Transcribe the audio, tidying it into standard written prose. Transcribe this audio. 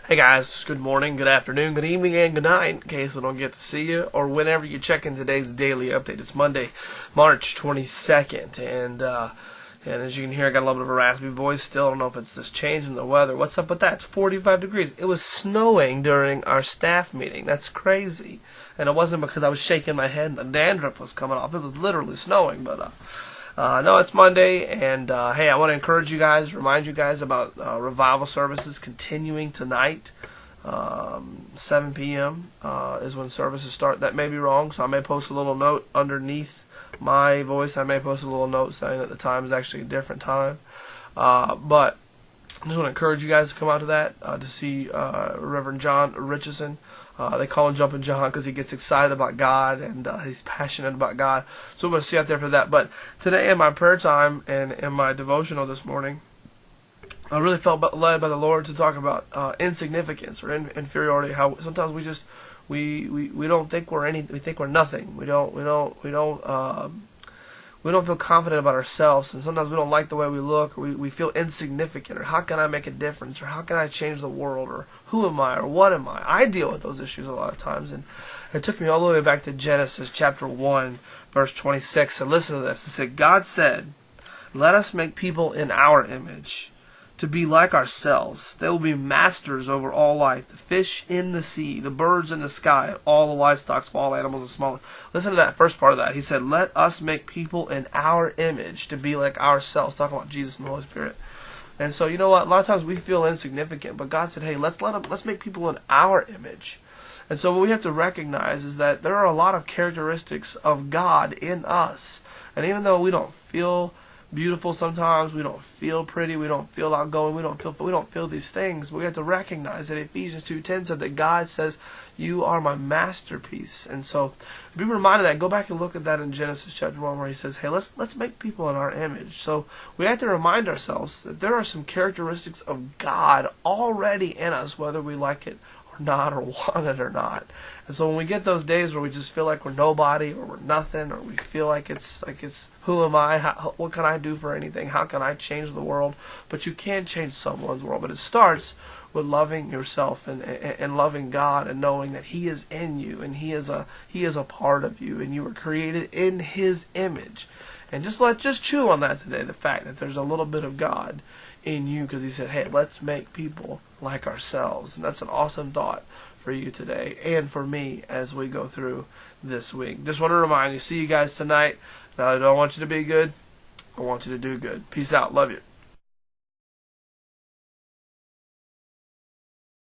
Hey guys, good morning, good afternoon, good evening, and good night, in case I don't get to see you, or whenever you check in today's daily update. It's Monday, March 22nd, and as you can hear, I got a little bit of a raspy voice still. I don't know if it's this change in the weather. What's up with that? It's 45 degrees. It was snowing during our staff meeting. That's crazy. And it wasn't because I was shaking my head and the dandruff was coming off. It was literally snowing, but no, it's Monday, and hey, I want to encourage you guys, remind you guys about revival services continuing tonight. 7 p.m. Is when services start. That may be wrong, so I may post a little note underneath my voice. I may post a little note saying that the time is actually a different time. But I just want to encourage you guys to come out to that, to see Reverend John Richardson. They call him Jumpin' John because he gets excited about God and he's passionate about God. So I'm going to see you out there for that. But today in my prayer time and in my devotional this morning, I really felt led by the Lord to talk about insignificance or inferiority. How sometimes we don't think we're anything. We think we're nothing. We don't feel confident about ourselves, and sometimes we don't like the way we look, or we feel insignificant, or how can I make a difference, or how can I change the world, or who am I, or what am I? I deal with those issues a lot of times, and it took me all the way back to Genesis chapter 1, verse 26, and listen to this. It said, God said, let us make people in our image, to be like ourselves. They will be masters over all life, the fish in the sea, the birds in the sky, and all the livestock, all animals and small. Listen to that first part of that. He said, let us make people in our image, to be like ourselves. Talking about Jesus and the Holy Spirit. And so, you know what? A lot of times we feel insignificant, but God said, hey, let's make people in our image. And so what we have to recognize is that there are a lot of characteristics of God in us. And even though we don't feel beautiful sometimes, we don't feel pretty, we don't feel outgoing, we don't feel these things, but we have to recognize that Ephesians 2:10 said that God says, you are my masterpiece. And so be reminded of that. Go back and look at that in Genesis chapter 1 where he says, hey, let's make people in our image. So we have to remind ourselves that there are some characteristics of God already in us, whether we like it or not, or want it or not. And so when we get those days where we just feel like we're nobody, or we're nothing, or we feel like it's who am I? What can I do for anything? How can I change the world? But you can change someone's world. But it starts with loving yourself and loving God and knowing that He is in you and He is a part of you and you were created in His image. And just chew on that today, the fact that there's a little bit of God in you, because He said, hey, let's make people like ourselves. And that's an awesome thought for you today and for me as we go through this week. Just want to remind you, see you guys tonight. Now, I don't want you to be good. I want you to do good. Peace out. Love you.